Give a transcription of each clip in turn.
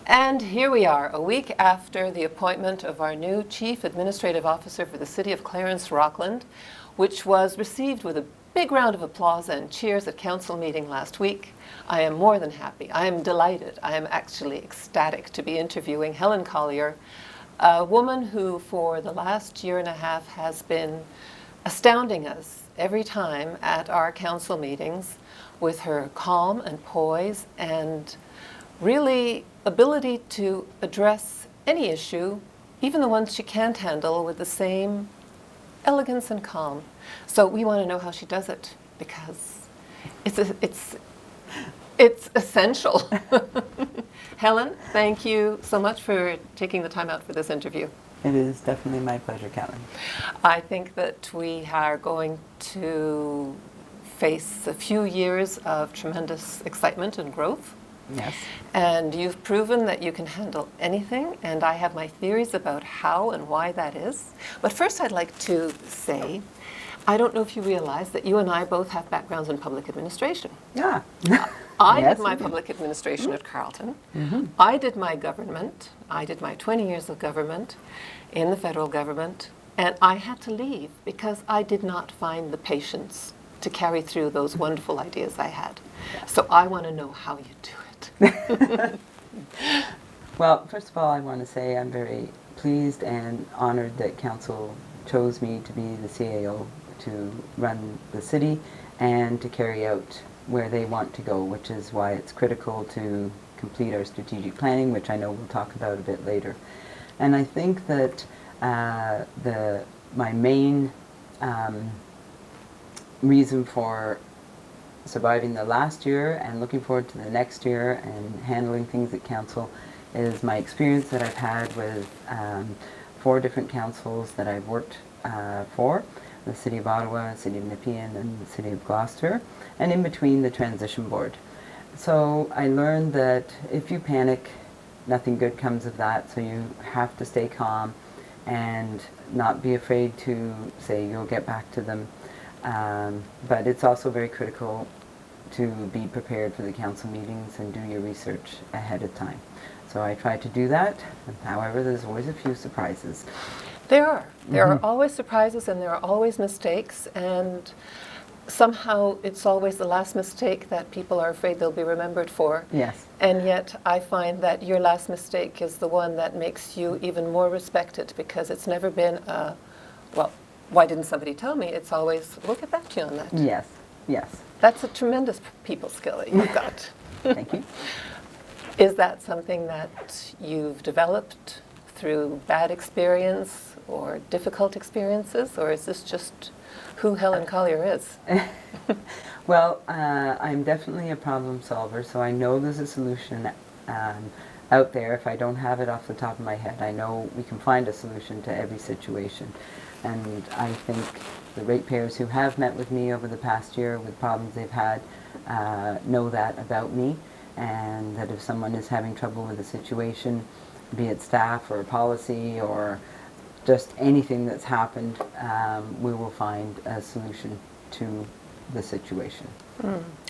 And here we are, a week after the appointment of our new Chief Administrative Officer for the City of Clarence Rockland, which was received with a big round of applause and cheers at council meeting last week. I am more than happy. I am delighted. I am actually ecstatic to be interviewing Helen Collier, a woman who for the last year and a half has been astounding us every time at our council meetings with her calm and poise and really ability to address any issue, even the ones she can't handle, with the same elegance and calm. So we want to know how she does it, because it's essential. Helen, thank you so much for taking the time out for this interview. It is definitely my pleasure, Kellen. I think that we are going to face a few years of tremendous excitement and growth. Yes. And you've proven that you can handle anything, and I have my theories about how and why that is. But first I'd like to say, I don't know if you realize that you and I both have backgrounds in public administration. Yeah. I Yes, did my we do. public administration at Carleton. Mm-hmm. I did my government. I did my 20 years of government in the federal government, and I had to leave because I did not find the patience to carry through those wonderful ideas I had. So I want to know how you do it. Well, first of all, I want to say I'm very pleased and honored that Council chose me to be the CAO to run the city and to carry out where they want to go, which is why it's critical to complete our strategic planning, which I know we'll talk about a bit later. And I think that my main reason for surviving the last year and looking forward to the next year and handling things at council is my experience that I've had with 4 different councils that I've worked for, the City of Ottawa, the City of Nepean, and the City of Gloucester, and in between the Transition Board. So I learned that if you panic, nothing good comes of that, so you have to stay calm and not be afraid to say you'll get back to them. But it's also very critical to be prepared for the council meetings and do your research ahead of time. So I try to do that. However, there's always a few surprises. There are. There are always surprises, and there are always mistakes, and somehow it's always the last mistake that people are afraid they'll be remembered for. Yes. And yet I find that your last mistake is the one that makes you even more respected, because it's never been a, well, why didn't somebody tell me? It's always, we'll get back to you on that. Yes, yes. That's a tremendous people skill that you've got. Thank you. Is that something that you've developed through bad experience or difficult experiences, or is this just who Helen Collier is? Well, I'm definitely a problem solver, so I know there's a solution out there. If I don't have it off the top of my head, I know we can find a solution to every situation. And I think the ratepayers who have met with me over the past year with problems they've had know that about me, and that if someone is having trouble with a situation, be it staff or policy or just anything that's happened, we will find a solution to the situation.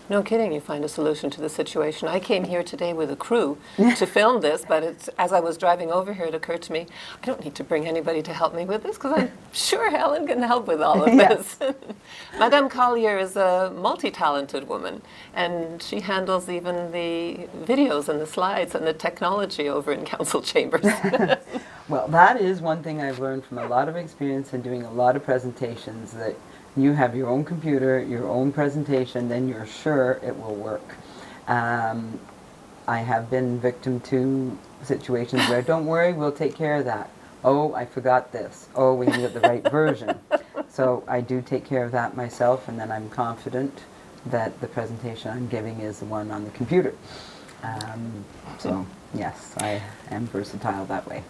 No kidding, you find a solution to the situation. I came here today with a crew to film this, but as I was driving over here, it occurred to me, I don't need to bring anybody to help me with this, because I'm sure Helen can help with all of this. Madame Collier is a multi-talented woman, and she handles even the videos and the slides and the technology over in council chambers. Well, that is one thing I've learned from a lot of experience and doing a lot of presentations, that you have your own computer, your own presentation, then you're sure it will work. I have been victim to situations where, don't worry, we'll take care of that. Oh, I forgot this. Oh, we can get the right version. So I do take care of that myself, and then I'm confident that the presentation I'm giving is the one on the computer. So yes, I am versatile that way.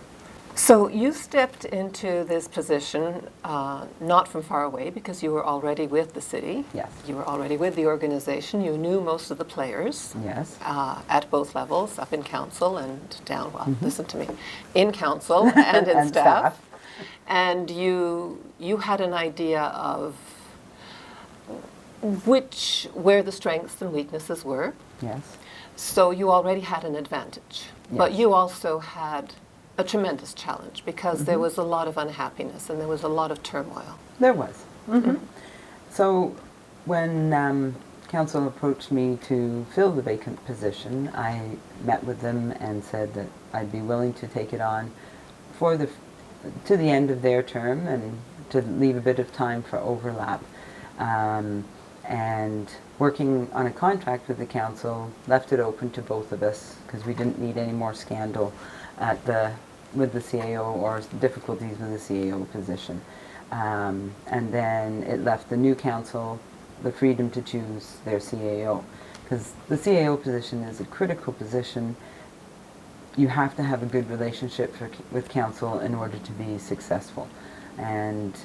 So you stepped into this position not from far away, because you were already with the city. Yes. You were already with the organization. You knew most of the players. Yes. At both levels, up in council and down, well, listen to me, in council and in And staff. staff. And you had an idea of where the strengths and weaknesses were. Yes. So you already had an advantage. But Yes. you also had a tremendous challenge because there was a lot of unhappiness and there was a lot of turmoil. There was. So when council approached me to fill the vacant position, I met with them and said that I'd be willing to take it on for to the end of their term and to leave a bit of time for overlap. And working on a contract with the council left it open to both of us because we didn't need any more scandal with the CAO or difficulties with the CAO position. And then it left the new council the freedom to choose their CAO. Because the CAO position is a critical position. You have to have a good relationship with council in order to be successful. And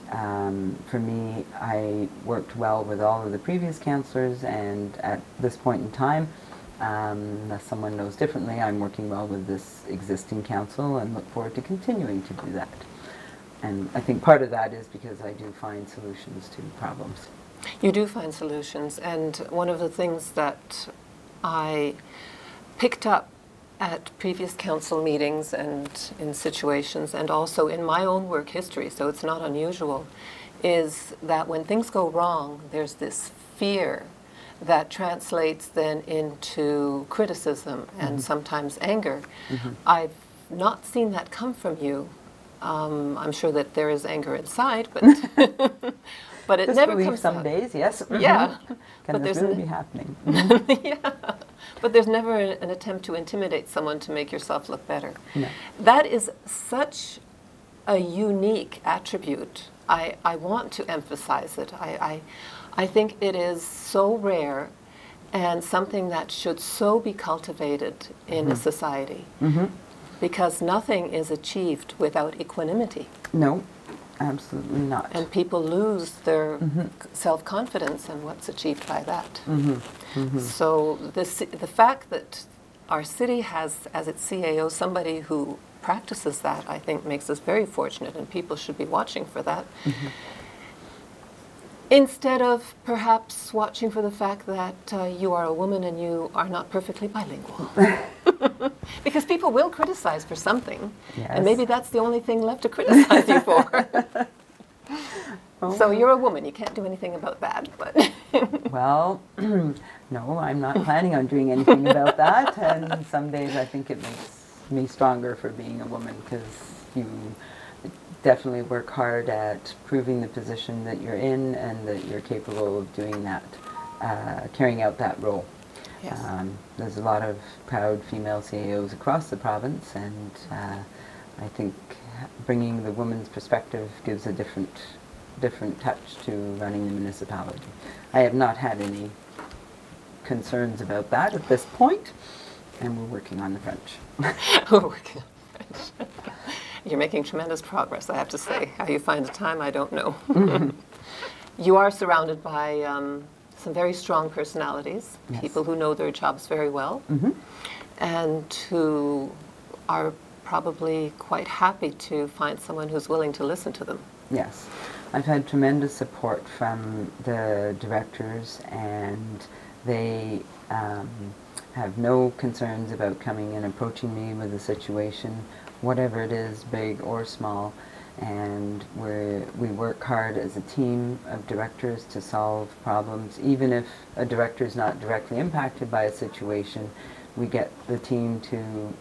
for me, I worked well with all of the previous councillors, and at this point in time, unless someone knows differently, I'm working well with this existing council and look forward to continuing to do that. And I think part of that is because I do find solutions to problems. You do find solutions, and one of the things that I picked up at previous council meetings and in situations, and also in my own work history, so it's not unusual, is that when things go wrong, there's this fear that translates then into criticism and sometimes anger. I've not seen that come from you. I'm sure that there is anger inside, but but it never comes some out. days, yes. Yeah, Can but this there's really be happening? yeah, but there's never an attempt to intimidate someone to make yourself look better. No. That is such a unique attribute. I want to emphasize it. I think it is so rare and something that should so be cultivated in a society, because nothing is achieved without equanimity. No, absolutely not. And people lose their self-confidence in what's achieved by that. So the fact that our city has as its CAO somebody who practices that, I think, makes us very fortunate, and people should be watching for that. Instead of perhaps watching for the fact that you are a woman and you are not perfectly bilingual. Because people will criticize for something, and maybe that's the only thing left to criticize you for. So you're a woman, you can't do anything about that. But Well, no, I'm not planning on doing anything about that, and some days I think it makes me stronger for being a woman, because you definitely work hard at proving the position that you're in and that you're capable of doing that, carrying out that role. Yes. There's a lot of proud female CAOs across the province, and I think bringing the woman's perspective gives a different touch to running the municipality. I have not had any concerns about that at this point, and we're working on the French. We're working on French. You're making tremendous progress, I have to say. How you find the time, I don't know. You are surrounded by some very strong personalities, Yes. people who know their jobs very well, and who are probably quite happy to find someone who's willing to listen to them. Yes. I've had tremendous support from the directors, and they have no concerns about coming and approaching me with a situation, whatever it is, big or small, and we work hard as a team of directors to solve problems. Even if a director is not directly impacted by a situation, we get the team to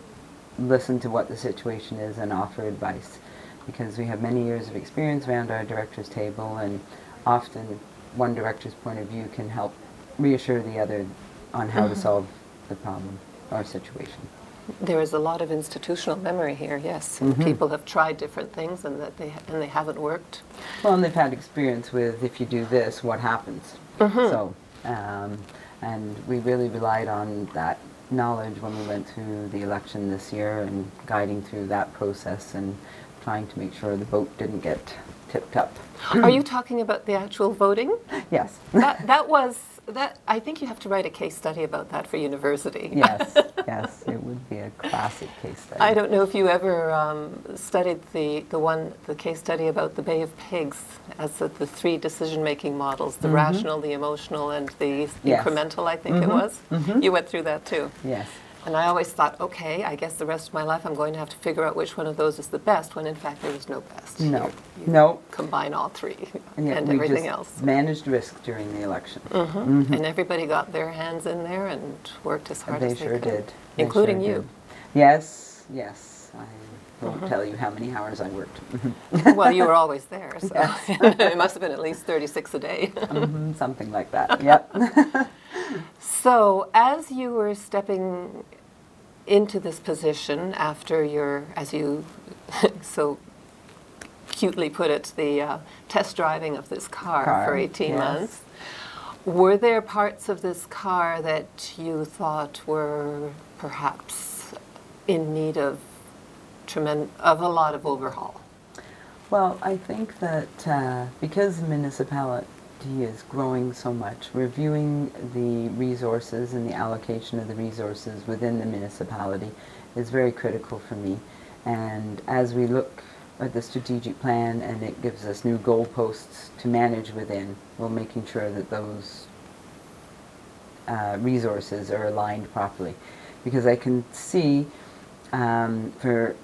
listen to what the situation is and offer advice, because we have many years of experience around our directors' table, and often one director's point of view can help reassure the other on how to solve the problem or situation. There is a lot of institutional memory here, yes. And people have tried different things and that they haven't worked. Well, and they've had experience with, if you do this, what happens. So, and we really relied on that knowledge when we went through the election this year, and guiding through that process and trying to make sure the vote didn't get tipped up. Are you talking about the actual voting? Yes. That I think you have to write a case study about that for university. Yes, yes, it would be a classic case study. I don't know if you ever studied the case study about the Bay of Pigs as the three decision-making models, the rational, the emotional, and the Yes. incremental, I think it was. You went through that too. Yes. And I always thought, okay, I guess the rest of my life I'm going to have to figure out which one of those is the best, when in fact there is no best. No. You No. combine all three And yet and we everything just else. managed risk during the election. And everybody got their hands in there and worked as hard They as they sure could. did. They Including sure you. did. Yes, yes. I won't tell you how many hours I worked. Well, you were always there, so it must have been at least 36 a day. Something like that, yep. So as you were stepping into this position after your, as you so cutely put it, the test driving of this car for 18 yes. months, were there parts of this car that you thought were perhaps in need of a lot of overhaul? Well, I think that because the municipality is growing so much, reviewing the resources and the allocation of the resources within the municipality is very critical for me. And as we look at the strategic plan and it gives us new goalposts to manage within, we're making sure that those resources are aligned properly. Because I can see for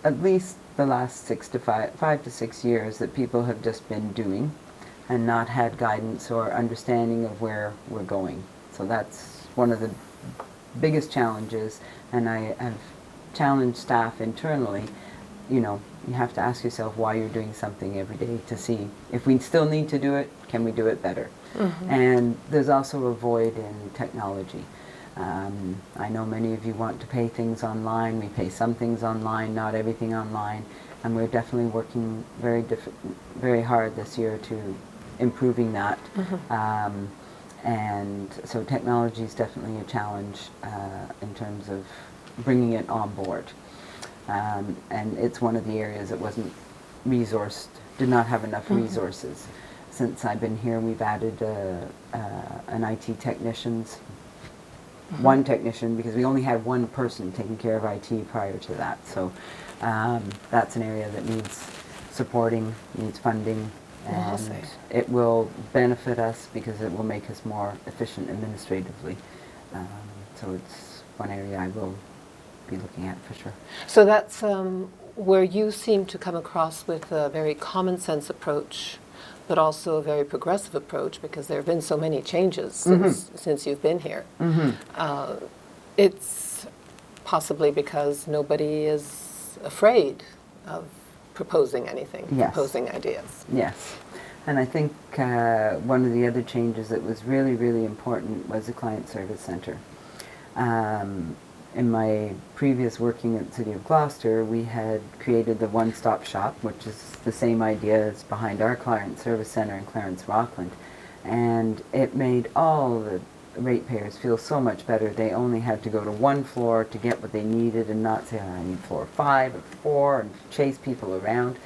at least the last 5 to 6 years that people have just been doing and not had guidance or understanding of where we're going. So that's one of the biggest challenges, and I have challenged staff internally. You know, you have to ask yourself why you're doing something every day to see if we still need to do it, can we do it better? And there's also a void in technology. I know many of you want to pay things online. We pay some things online, not everything online, and we're definitely working very hard this year to improving that. And so technology is definitely a challenge in terms of bringing it on board. And it's one of the areas that wasn't resourced, did not have enough resources. Since I've been here, we've added an IT technicians. One technician, because we only had one person taking care of IT prior to that. So that's an area that needs supporting, needs funding, and it will benefit us because it will make us more efficient administratively. So it's one area I will be looking at for sure. So that's where you seem to come across with a very common sense approach, but also a very progressive approach, because there have been so many changes since you've been here. It's possibly because nobody is afraid of proposing anything, proposing ideas. Yes. And I think one of the other changes that was really, really important was the Client Service Centre. In my previous working at the City of Gloucester, we had created the one-stop shop, which is the same idea as behind our Client Service Centre in Clarence Rockland. And it made all the ratepayers feel so much better. They only had to go to one floor to get what they needed and not say, oh, I need floor 5 or 4, and chase people around.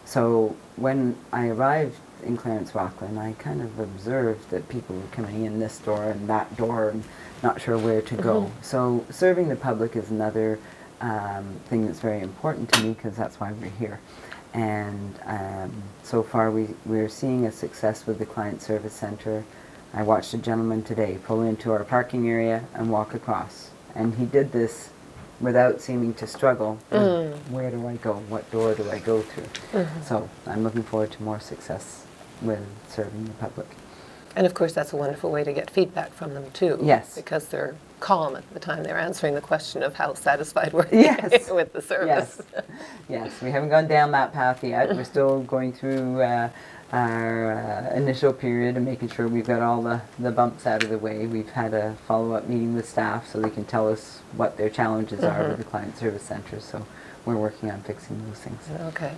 So when I arrived in Clarence Rockland, I kind of observed that people were coming in this door and that door and not sure where to go. So serving the public is another thing that's very important to me, because that's why we're here. And so far we're seeing a success with the Client Service Centre. I watched a gentleman today pull into our parking area and walk across. And he did this without seeming to struggle. Where do I go? What door do I go through? So I'm looking forward to more success with serving the public. And of course that's a wonderful way to get feedback from them too. Yes. Because they're calm at the time they're answering the question of how satisfied were they with the service. Yes, we haven't gone down that path yet. We're still going through our initial period and making sure we've got all the bumps out of the way. We've had a follow-up meeting with staff so they can tell us what their challenges are with the Client Service Centre. So we're working on fixing those things. Okay.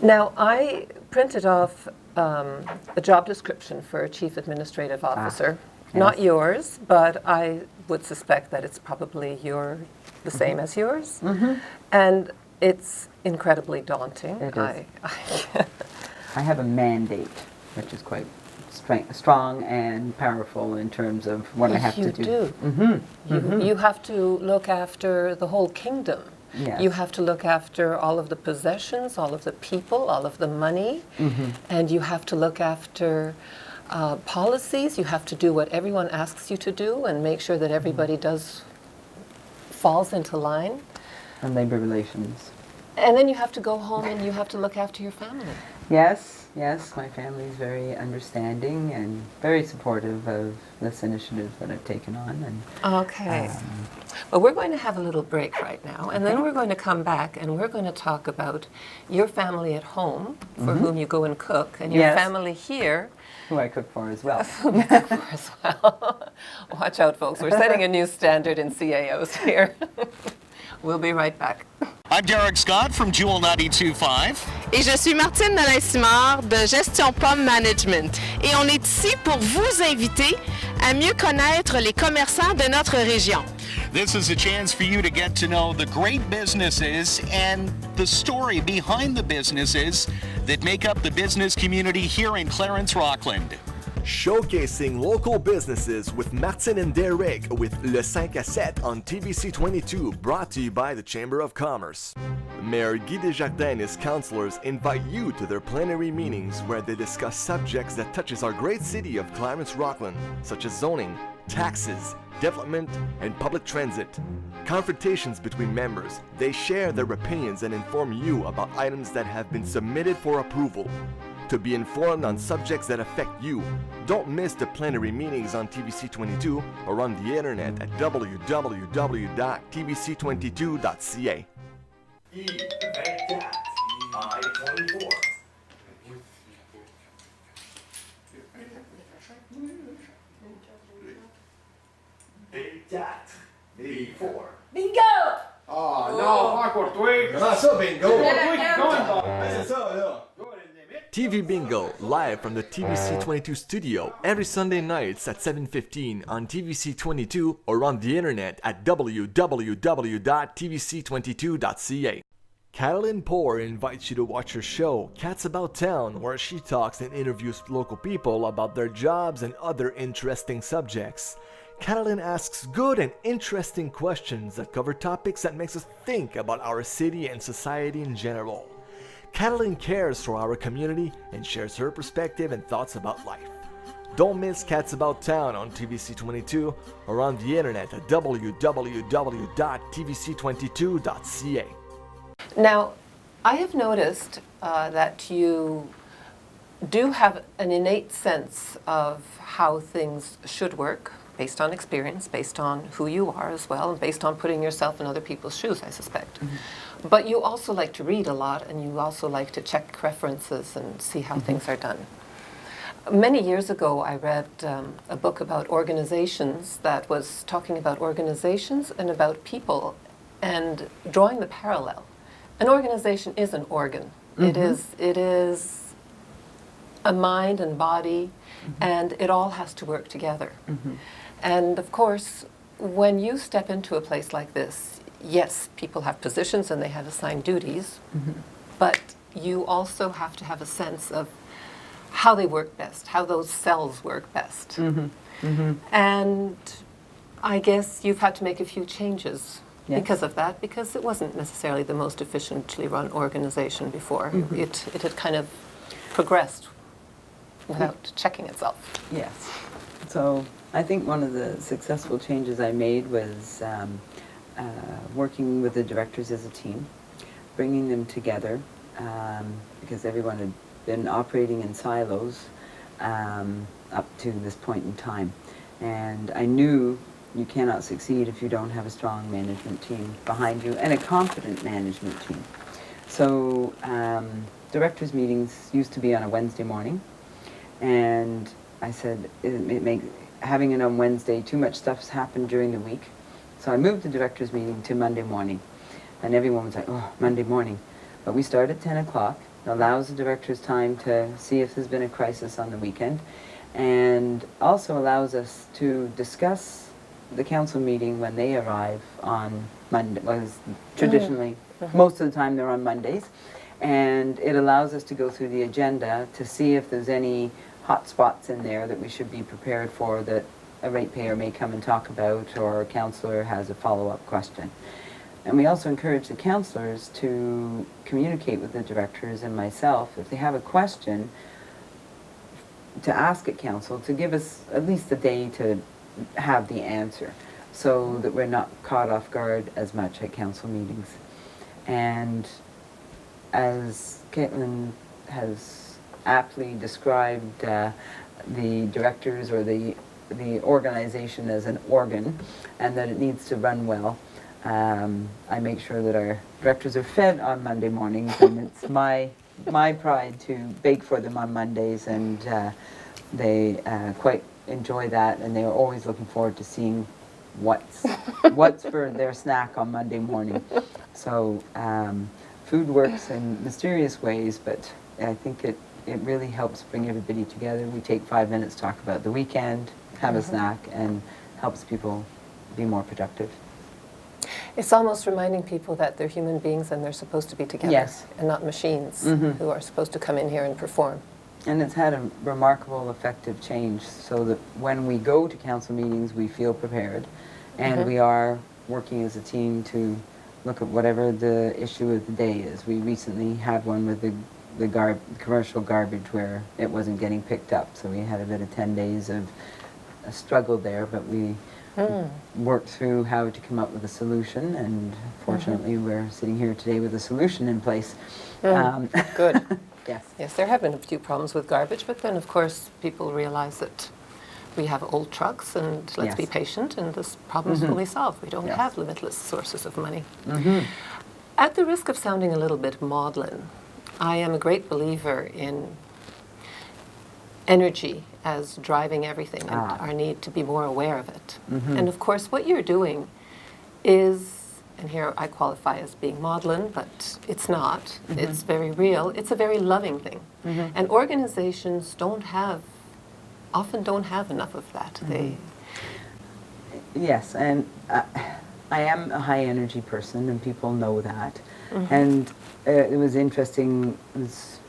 Now, I printed off a job description for a Chief Administrative Officer. Not yours, but I would suspect that it's probably the same as yours. And it's incredibly daunting. It is. I have a mandate, which is quite strong and powerful in terms of what I have to do. You do. You have to look after the whole kingdom. Yes. You have to look after all of the possessions, all of the people, all of the money, and you have to look after policies. You have to do what everyone asks you to do and make sure that everybody falls into line. And labor relations. And then you have to go home and you have to look after your family. Yes, my family is very understanding and very supportive of this initiative that I've taken on. And, okay. Well, we're going to have a little break right now, and then we're going to come back and we're going to talk about your family at home, for whom you go and cook, and your family here. Who I cook for as well. Who you cook for as well. Watch out, folks. We're setting a new standard in CAOs here. We'll be right back. I'm Derek Scott from Jewel 92.5. Et je suis Martine Nolin-Simard de Gestion Pomme Management. Et on est ici pour vous inviter à mieux connaître les commerçants de notre région. This is a chance for you to get to know the great businesses and the story behind the businesses that make up the business community here in Clarence Rockland. Showcasing local businesses with Martin and Derek with Le 5 à 7 on TVC 22, brought to you by the Chamber of Commerce. Mayor Guy Desjardins and his councillors invite you to their plenary meetings where they discuss subjects that touches our great city of Clarence Rockland, such as zoning, taxes, development, and public transit. Confrontations between members, they share their opinions and inform you about items that have been submitted for approval. To be informed on subjects that affect you, don't miss the plenary meetings on TVC 22 or on the internet at www.tvc22.ca. I-24. B4. Bingo! Ah non, pas encore toi! Comment ça, bingo? C'est ça, là! TV Bingo, live from the TVC 22 studio, every Sunday nights at 7:15 on TVC 22 or on the internet at www.tvc22.ca. Catalin Poor invites you to watch her show, Cats About Town, where she talks and interviews local people about their jobs and other interesting subjects. Catalin asks good and interesting questions that cover topics that makes us think about our city and society in general. Catalin cares for our community and shares her perspective and thoughts about life. Don't miss Cats About Town on TVC 22 or on the internet at www.tvc22.ca. Now, I have noticed that you do have an innate sense of how things should work, based on experience, based on who you are as well, and based on putting yourself in other people's shoes, I suspect. But you also like to read a lot, and you also like to check references and see how things are done. Many years ago, I read a book about organizations that was talking about organizations and about people and drawing the parallel. An organization is an organ. It is a mind and body, and it all has to work together. And of course, when you step into a place like this, yes, people have positions and they have assigned duties, but you also have to have a sense of how they work best, how those cells work best. And I guess you've had to make a few changes because of that, because it wasn't necessarily the most efficiently run organization before. It had kind of progressed without checking itself. Yes. So I think one of the successful changes I made was working with the directors as a team, bringing them together, because everyone had been operating in silos up to this point in time. And I knew you cannot succeed if you don't have a strong management team behind you and a competent management team. So directors meetings used to be on a Wednesday morning, and I said having it on Wednesday, too much stuff's happened during the week. So I moved the directors meeting to Monday morning, and everyone was like, oh, Monday morning. But we start at 10 o'clock. It allows the directors time to see if there's been a crisis on the weekend, and also allows us to discuss the council meeting when they arrive on Monday. Was traditionally, most of the time they're on Mondays, and it allows us to go through the agenda to see if there's any hot spots in there that we should be prepared for, that a ratepayer may come and talk about, or a councillor has a follow-up question. And we also encourage the councillors to communicate with the directors and myself if they have a question to ask at council to give us at least a day to have the answer, so that we're not caught off guard as much at council meetings. And as Caitlin has aptly described the directors or the organization as an organ, and that it needs to run well, I make sure that our directors are fed on Monday mornings, and it's my pride to bake for them on Mondays, and they quite enjoy that, and they are always looking forward to seeing what's for their snack on Monday morning. So food works in mysterious ways, but I think it really helps bring everybody together. We take 5 minutes to talk about the weekend, have a snack, and helps people be more productive. It's almost reminding people that they're human beings and they're supposed to be together, Yes. and not machines who are supposed to come in here and perform. And it's had a remarkable effective change, so that when we go to council meetings, we feel prepared, and we are working as a team to look at whatever the issue of the day is. We recently had one with the commercial garbage where it wasn't getting picked up, so we had a bit of 10 days of a struggle there, but we worked through how to come up with a solution, and fortunately we're sitting here today with a solution in place. Good. Yes. Yes, there have been a few problems with garbage, but then of course people realize that we have old trucks, and let's be Yes. patient, and this problems will be solved. We don't Yes. have limitless sources of money. At the risk of sounding a little bit maudlin, I am a great believer in energy as driving everything, and our need to be more aware of it. And of course what you're doing is, and here I qualify as being maudlin, but it's not. It's very real. It's a very loving thing. And organizations often don't have enough of that. They Yes, and I am a high energy person, and people know that. And it was interesting, it was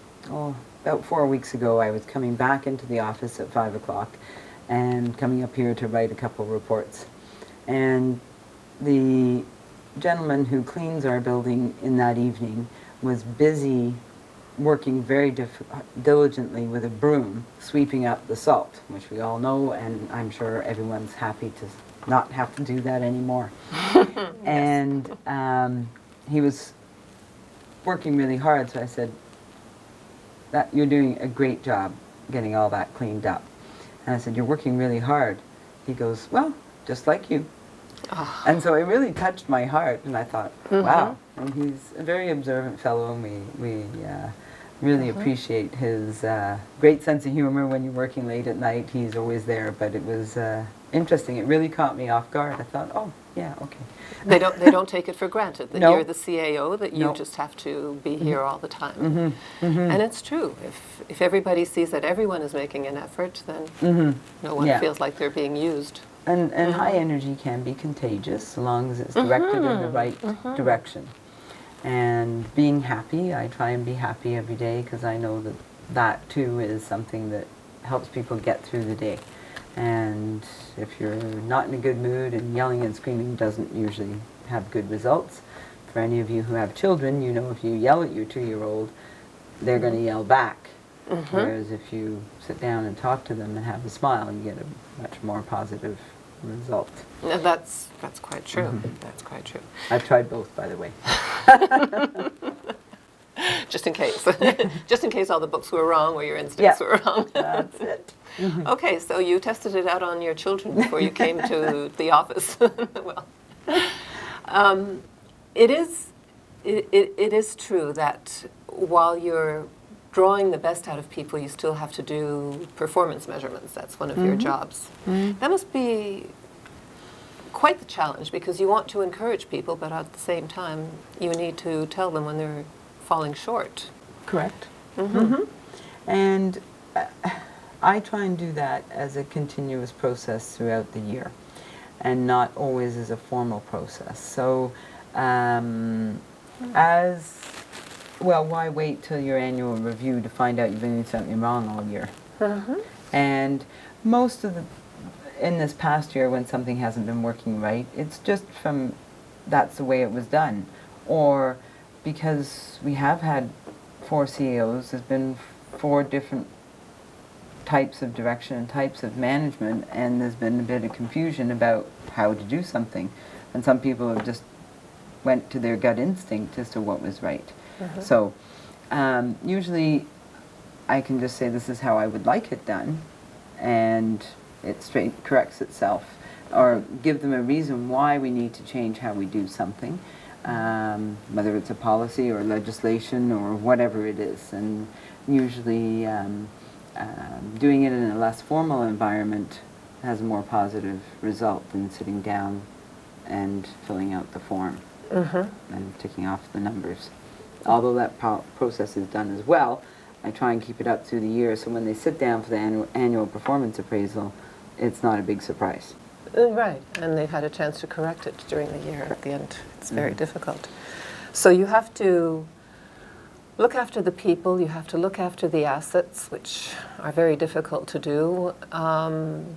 about 4 weeks ago, I was coming back into the office at 5 o'clock and coming up here to write a couple reports. And the gentleman who cleans our building in that evening was busy working very diligently with a broom, sweeping up the salt, which we all know, and I'm sure everyone's happy to not have to do that anymore. And he was working really hard, so I said, "That you're doing a great job getting all that cleaned up." And I said, "You're working really hard." He goes, "Well, just like you." And so it really touched my heart, and I thought, wow. And he's a very observant fellow, and we really appreciate his great sense of humor. When you're working late at night, he's always there. But it was interesting. It really caught me off guard. I thought, oh, yeah, okay. They don't take it for granted that No. you're the CAO, that you No. just have to be here all the time. And it's true. If everybody sees that everyone is making an effort, then no one Yeah. feels like they're being used. And high energy can be contagious, as long as it's directed in the right direction. And being happy, I try and be happy every day, because I know that that too is something that helps people get through the day. And if you're not in a good mood, and yelling and screaming doesn't usually have good results. For any of you who have children, you know if you yell at your 2-year-old, they're going to yell back. Whereas if you sit down and talk to them and have a smile, you get a much more positive result. And that's quite true. That's quite true. I've tried both, by the way. Just in case. Just in case all the books were wrong or your instincts were wrong. That's it. Okay, so you tested it out on your children before you came to the office. Well, it is true that while you're drawing the best out of people, you still have to do performance measurements. That's one of your jobs. That must be quite the challenge, because you want to encourage people, but at the same time, you need to tell them when they're falling short. Correct. And I try and do that as a continuous process throughout the year, and not always as a formal process. So as well, why wait till your annual review to find out you've been doing something wrong all year? And most of in this past year, when something hasn't been working right, it's just from that's the way it was done, or because we have had 4 CEOs, there's been 4 different types of direction and types of management, and there's been a bit of confusion about how to do something. And some people have just went to their gut instinct as to what was right. So usually I can just say this is how I would like it done, and it corrects itself, or give them a reason why we need to change how we do something, whether it's a policy or legislation or whatever it is. And usually doing it in a less formal environment has a more positive result than sitting down and filling out the form and ticking off the numbers. Although that process is done as well, I try and keep it up through the year, so when they sit down for the annual performance appraisal, it's not a big surprise. Right, and they've had a chance to correct it during the year. At the end, it's very difficult. So you have to look after the people, you have to look after the assets, which are very difficult to do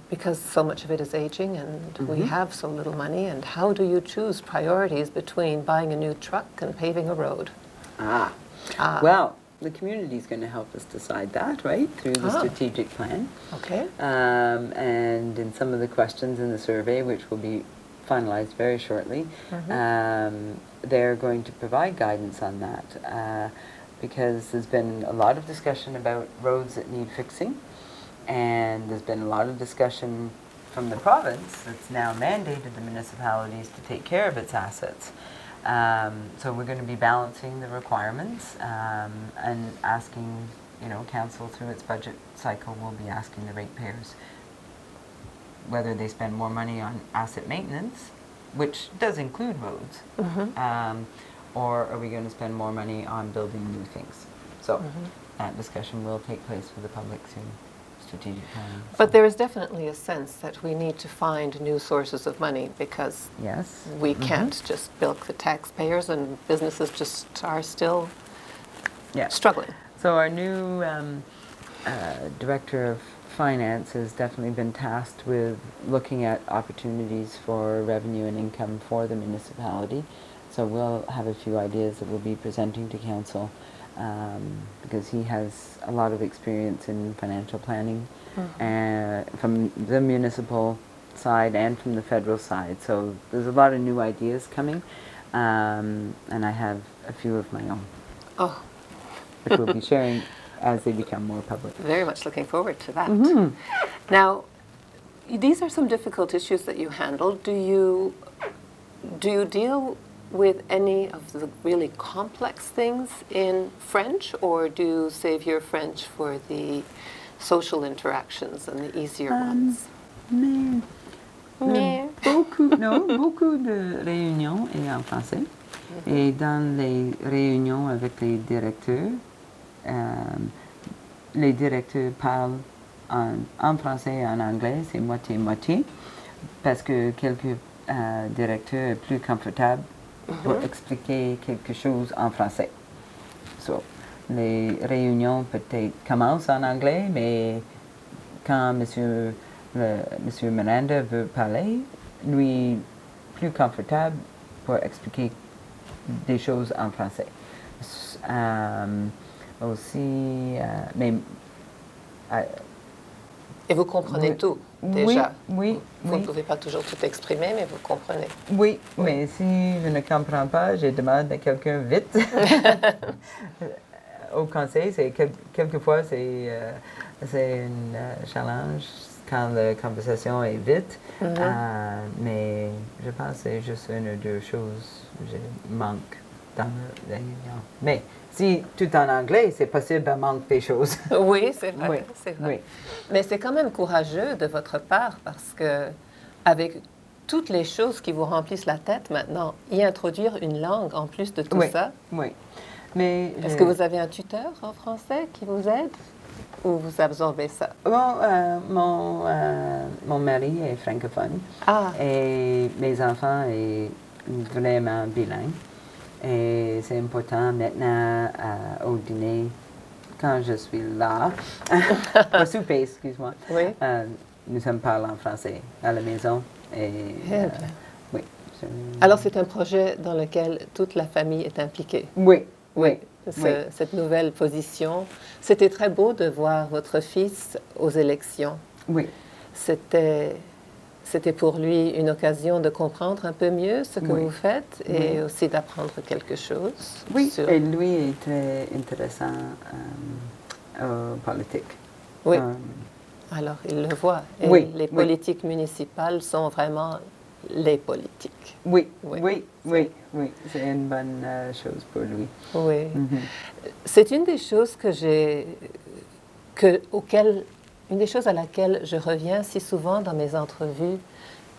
because so much of it is aging and we have so little money. And how do you choose priorities between buying a new truck and paving a road? Well, the community is going to help us decide that, right, through the strategic plan. Okay. And in some of the questions in the survey, which will be finalized very shortly, they're going to provide guidance on that because there's been a lot of discussion about roads that need fixing, and there's been a lot of discussion from the province that's now mandated the municipalities to take care of its assets. So we're going to be balancing the requirements and asking, council through its budget cycle will be asking the ratepayers whether they spend more money on asset maintenance, which does include roads, or are we going to spend more money on building new things? So that discussion will take place with the public soon. Strategic planning. But there is definitely a sense that we need to find new sources of money because we can't just bilk the taxpayers, and businesses just are still struggling. So our new Director of Finance has definitely been tasked with looking at opportunities for revenue and income for the municipality. So we'll have a few ideas that we'll be presenting to Council because he has a lot of experience in financial planning from the municipal side and from the federal side. So there's a lot of new ideas coming, and I have a few of my own, which we'll be sharing as they become more public. Very much looking forward to that. Now, these are some difficult issues that you handle. Do you deal with any of the really complex things in French, or do you save your French for the social interactions and the easier ones? Beaucoup de réunions est en français. Et dans les réunions avec les directeurs parlent en français et en anglais, c'est moitié-moitié, parce que quelques directeurs sont plus confortables pour expliquer quelque chose en français. So, les réunions peut-être commencent en anglais, mais quand Monsieur Miranda veut parler, lui plus confortable pour expliquer des choses en français. Aussi, mais et vous comprenez tout, déjà. Oui. Vous ne pouvez pas toujours tout exprimer, mais vous comprenez. Oui, mais si je ne comprends pas, je demande à quelqu'un vite. Au conseil, quelquefois, c'est un challenge quand la conversation est vite. Mais je pense que c'est juste une ou deux choses que je manque dans la réunion. Mais si tout en anglais, c'est possible de manquer des choses. Oui, c'est vrai. Oui. Mais c'est quand même courageux de votre part parce que, avec toutes les choses qui vous remplissent la tête maintenant, y introduire une langue en plus de tout ça. Oui. Mais est-ce que vous avez un tuteur en français qui vous aide ou vous absorbez ça? Bon, mon mari est francophone et mes enfants sont vraiment bilingues. Et c'est important maintenant au dîner, quand je suis là, au souper, excuse-moi, nous sommes parlés en français à la maison. Alors c'est un projet dans lequel toute la famille est impliquée? Oui. Oui. cette nouvelle position. C'était très beau de voir votre fils aux élections. Oui, C'était pour lui une occasion de comprendre un peu mieux ce que Oui. vous faites et Oui. aussi d'apprendre quelque chose. oui. sur- Et lui est très intéressant en politique. Oui, Euh, alors il le voit. Et Oui, les oui. politiques municipales sont vraiment les politiques. oui, Oui. oui, oui, oui. C'est une bonne chose pour lui. Oui. Mhm. C'est une des choses une des choses à laquelle je reviens si souvent dans mes entrevues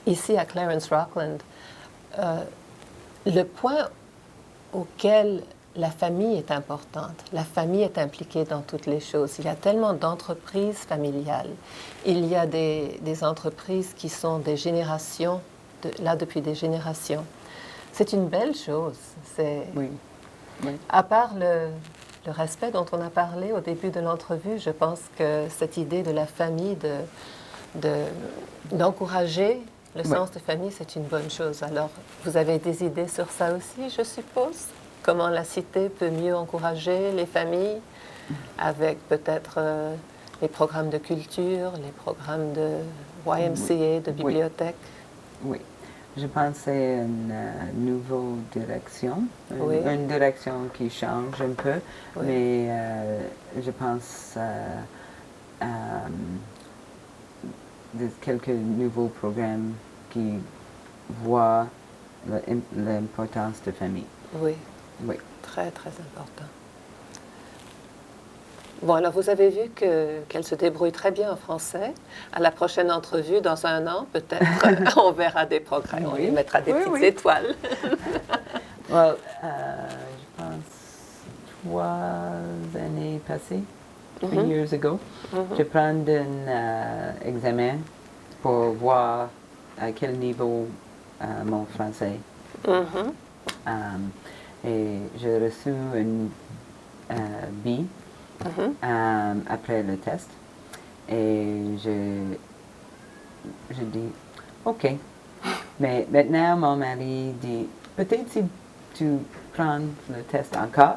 ici à Clarence Rockland. Le point auquel la famille est importante, la famille est impliquée dans toutes les choses. Il y a tellement d'entreprises familiales. Il y a des entreprises qui sont des générations, là depuis des générations. C'est une belle chose. Oui, oui. À part le respect dont on a parlé au début de l'entrevue, je pense que cette idée de la famille, d'encourager le Oui. sens de famille, c'est une bonne chose. Alors, vous avez des idées sur ça aussi, je suppose? Comment la cité peut mieux encourager les familles avec peut-être les programmes de culture, les programmes de YMCA, de Oui. bibliothèque? Oui. Je pense que c'est une nouvelle direction, Oui. une direction qui change un peu, Oui. mais je pense de quelques nouveaux programmes qui voient l'importance de famille. Oui, Oui. très, très important. Bon, alors vous avez vu qu'elle se débrouille très bien en français. À la prochaine entrevue, dans un an, peut-être, on verra des progrès. On Oui. lui mettra des Oui, petites oui. étoiles. Well, je pense 3 années passées, 3 years ago, je prends un examen pour voir à quel niveau mon français. Mhm. Et j'ai reçu un B après le test. Et je dis, OK. Mais maintenant, mon mari dit, peut-être si tu prends le test encore,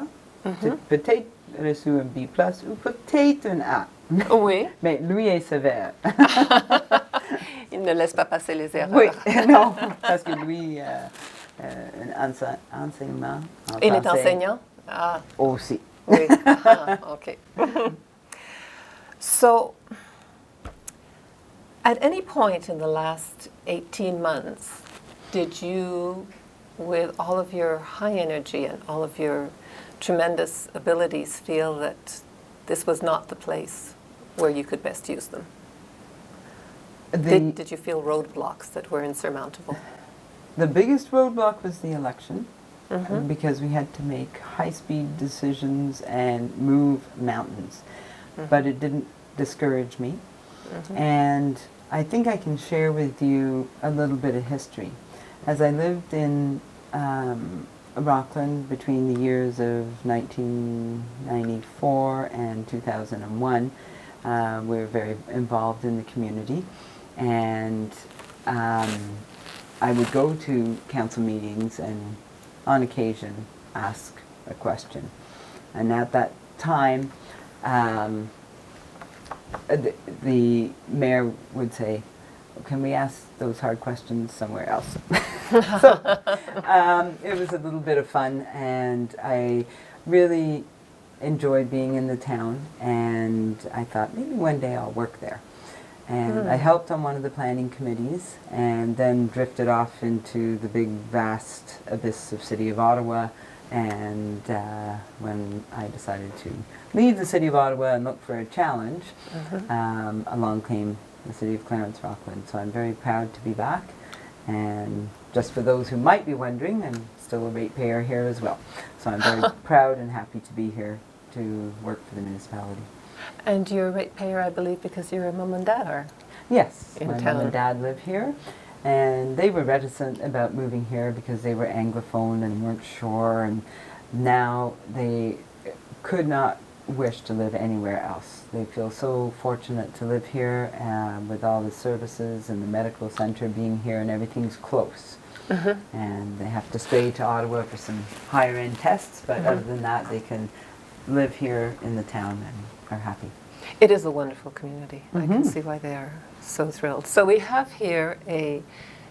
tu peut-être reçu un B+, ou peut-être un A. Oui, Mais lui est sévère. il ne laisse pas passer les erreurs. Oui, non, parce que lui, un enseignement en Il est français enseignant? Ah, aussi. oui. Ah, okay. So, at any point in the last 18 months, did you, with all of your high energy and all of your tremendous abilities, feel that this was not the place where you could best use them? Did you feel roadblocks that were insurmountable? The biggest roadblock was the election, because we had to make high-speed decisions and move mountains. But it didn't discourage me. And I think I can share with you a little bit of history. As I lived in Rockland between the years of 1994 and 2001, we were very involved in the community. And I would go to council meetings and on occasion ask a question. And at that time, the mayor would say, can we ask those hard questions somewhere else? So it was a little bit of fun, and I really enjoyed being in the town, and I thought maybe one day I'll work there. And I helped on one of the planning committees, and then drifted off into the big, vast abyss of City of Ottawa. And when I decided to leave the City of Ottawa and look for a challenge, along came the City of Clarence Rockland. So I'm very proud to be back. And just for those who might be wondering, I'm still a ratepayer here as well. So I'm very proud and happy to be here to work for the municipality. And you're a ratepayer, I believe, because your mom and dad are. Yes, In my town. mom and dad live here, and they were reticent about moving here because they were Anglophone and weren't sure, and now they could not wish to live anywhere else. They feel so fortunate to live here with all the services and the medical center being here, and everything's close. And they have to stay to Ottawa for some higher end tests, but other than that they can live here in the town and are happy. It is a wonderful community. I can see why they are so thrilled. So we have here a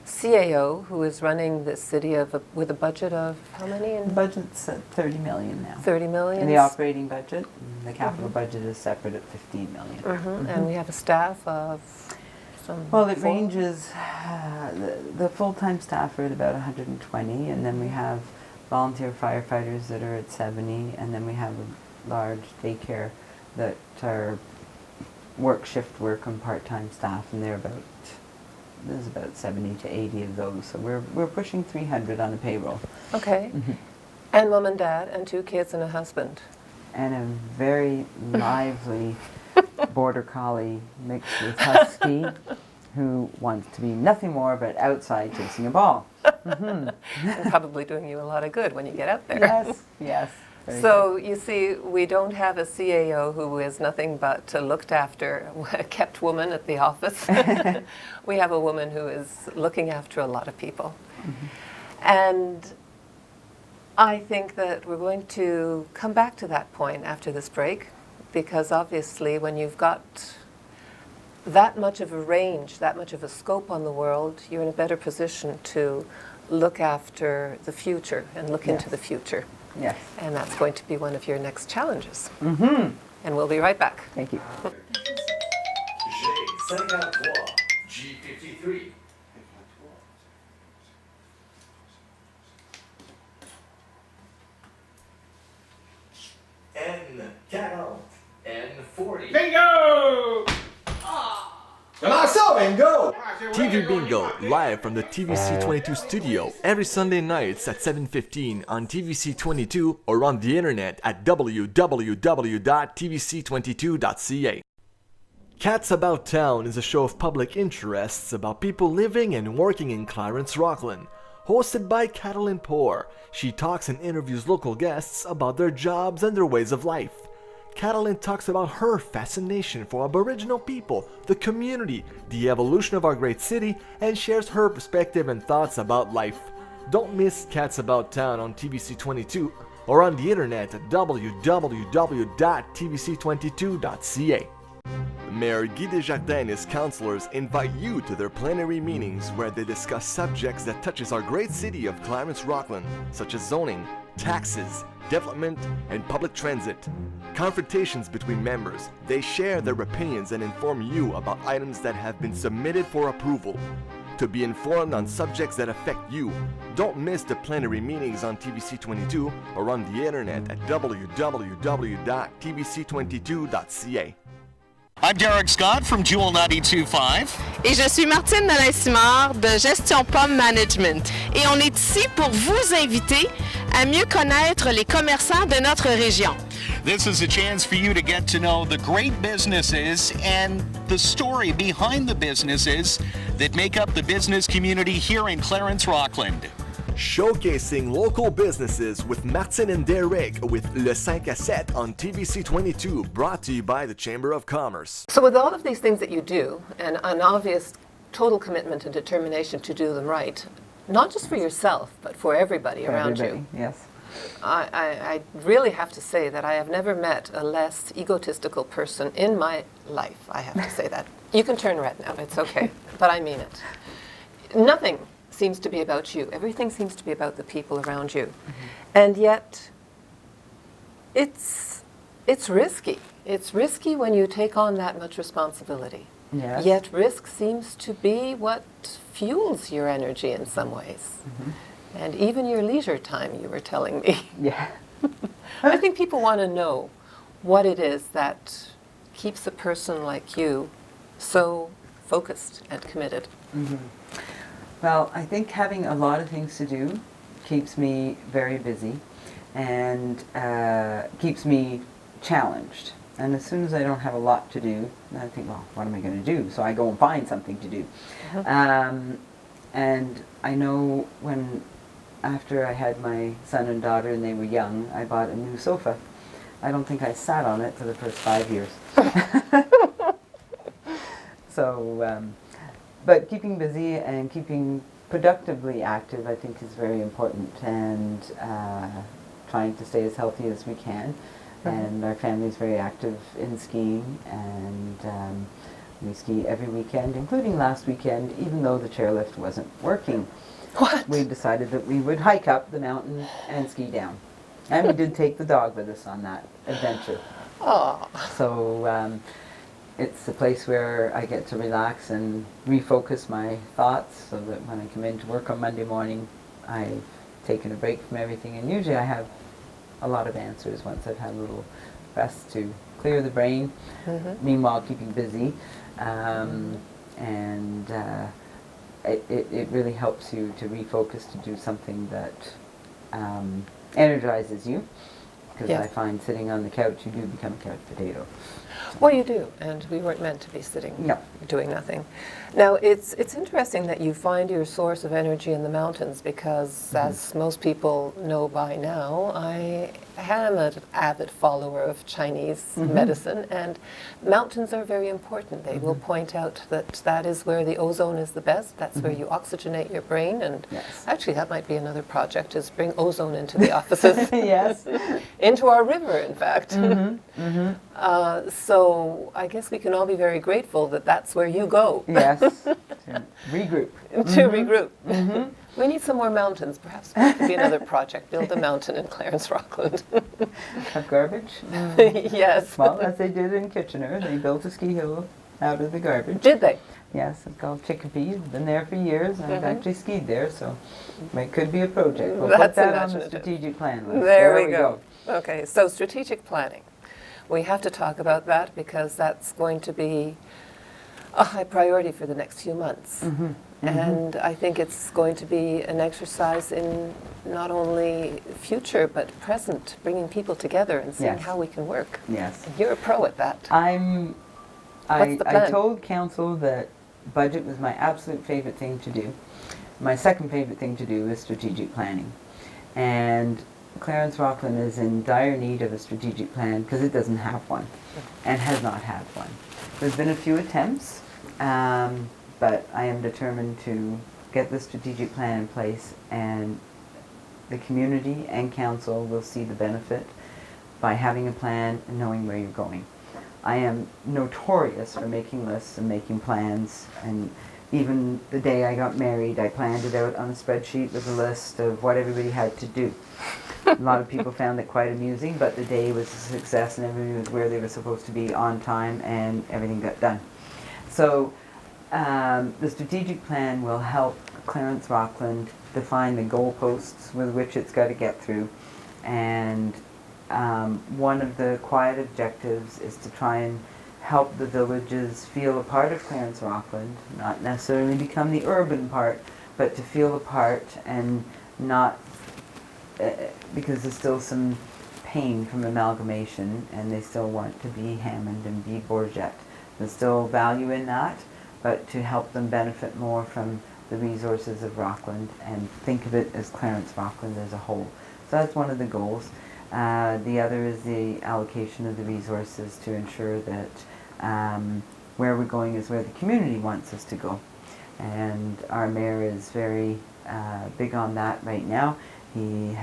CAO who is running the city with a budget of how many? The budget's at 30 million now. 30 million. And the operating budget, the capital budget is separate at 15 million. And we have a staff of some. Well, it 4? ranges, the full-time staff are at about 120, and then we have volunteer firefighters that are at 70, and then we have a large daycare that are shift work on part-time staff, and there's about 70 to 80 of those, so we're pushing 300 on a payroll. Okay. And mom and dad and 2 kids and a husband. And a very lively border collie mixed with husky who wants to be nothing more but outside chasing a ball. And probably doing you a lot of good when you get out there. Yes, yes. So you see, we don't have a CAO who is nothing but looked after, a kept woman at the office. We have a woman who is looking after a lot of people. And I think that we're going to come back to that point after this break, because obviously when you've got that much of a range, that much of a scope on the world, you're in a better position to look after the future and look into the future. Yes. And that's going to be one of your next challenges. And we'll be right back. Thank you. G53. N40. N40. Bingo! Comment ça, bingo? TV Bingo, live from the TVC22 studio, every Sunday nights at 7:15 on TVC22 or on the internet at www.tvc22.ca. Cats About Town is a show of public interests about people living and working in Clarence Rockland. Hosted by Helen Collier, she talks and interviews local guests about their jobs and their ways of life. Catalin talks about her fascination for Aboriginal people, the community, the evolution of our great city, and shares her perspective and thoughts about life. Don't miss Cats About Town on TVC22 or on the internet at www.tvc22.ca. Mayor Guy Desjardins and his councillors invite you to their plenary meetings where they discuss subjects that touches our great city of Clarence Rockland, such as zoning, taxes, development, and public transit. Confrontations between members, they share their opinions and inform you about items that have been submitted for approval. To be informed on subjects that affect you, don't miss the plenary meetings on TVC22 or on the internet at www.tvc22.ca. I'm Derek Scott from Jewel 92.5. Et je suis Martine Nolin-Simard de Gestion Pomme Management. Et on est ici pour vous inviter à mieux connaître les commerçants de notre région. This is a chance for you to get to know the great businesses and the story behind the businesses that make up the business community here in Clarence Rockland. Showcasing local businesses with Martin and Derek with Le 5 à 7 on TVC22, brought to you by the Chamber of Commerce. So with all of these things that you do, and an obvious total commitment and determination to do them right, not just for yourself, but for everybody around you. Yes. I really have to say that I have never met a less egotistical person in my life. I have to say that. You can turn red now, it's okay, but I mean it. Nothing seems to be about you. Everything seems to be about the people around you. And yet, it's risky. It's risky when you take on that much responsibility. Yes. Yet risk seems to be what fuels your energy in some ways. And even your leisure time, you were telling me. Yeah. I think people want to know what it is that keeps a person like you so focused and committed. Well, I think having a lot of things to do keeps me very busy and keeps me challenged. And as soon as I don't have a lot to do, I think, well, what am I going to do? So I go and find something to do. And I know after I had my son and daughter and they were young, I bought a new sofa I don't think I sat on it for the first 5 years. So, but keeping busy and keeping productively active, I think, is very important, and trying to stay as healthy as we can. And our family is very active in skiing, and we ski every weekend, including last weekend, even though the chairlift wasn't working. What? We decided that we would hike up the mountain and ski down. And we did take the dog with us on that adventure. Oh, So it's a place where I get to relax and refocus my thoughts, so that when I come into work on Monday morning, I've taken a break from everything. And usually I have a lot of answers once I've had a little rest to clear the brain, meanwhile keeping busy. It really helps you to refocus, to do something that energizes you, because Yes. I find sitting on the couch, you do become a couch potato. well, you do, and we weren't meant to be sitting No. doing nothing. Now, it's interesting that you find your source of energy in the mountains, because as most people know by now, I am an avid follower of Chinese medicine, and mountains are very important. They will point out that that is where the ozone is the best, that's where you oxygenate your brain, and Yes. actually that might be another project, is bring ozone into the offices. Yes. Into our river, in fact. So I guess we can all be very grateful that that's where you go Yes. To regroup. to regroup. We need some more mountains. Perhaps that could be another project. Build a mountain in Clarence Rockland. Have garbage. Yes. Well, as they did in Kitchener, they built a ski hill out of the garbage. Did they? Yes, it's called Chicopee. It's been there for years, and I've actually skied there, so it could be a project. We'll That's put that on the imaginative. strategic plan list. There we go. Okay, so strategic planning. We have to talk about that, because that's going to be a high priority for the next few months. And I think it's going to be an exercise in not only future but present, bringing people together and seeing Yes. how we can work. Yes. And you're a pro at that. I the plan? told council that budget was my absolute favorite thing to do. My second favorite thing to do is strategic planning. And Clarence Rockland is in dire need of a strategic plan, because it doesn't have one, and has not had one. There's been a few attempts, but I am determined to get the strategic plan in place, and the community and council will see the benefit by having a plan and knowing where you're going. I am notorious for making lists and making plans, and even the day I got married, I planned it out on a spreadsheet with a list of what everybody had to do. A lot of people found it quite amusing, but the day was a success, and everybody was where they were supposed to be on time, and everything got done. So the strategic plan will help Clarence Rockland define the goalposts with which it's got to get through, and one of the quiet objectives is to try and help the villages feel a part of Clarence Rockland, not necessarily become the urban part, but to feel a part, and not, because there's still some pain from amalgamation, and they still want to be Hammond and be Bourget. There's still value in that, but to help them benefit more from the resources of Rockland and think of it as Clarence Rockland as a whole. So that's one of the goals. The other is the allocation of the resources to ensure that where we're going is where the community wants us to go. And our mayor is very big on that right now. He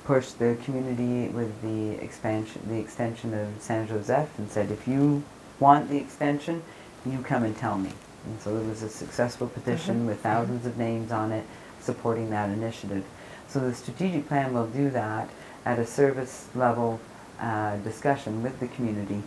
pushed the community with the extension of San Joseph, and said, if you want the extension, you come and tell me. And so there was a successful petition with thousands of names on it supporting that initiative. So the strategic plan will do that at a service level discussion with the community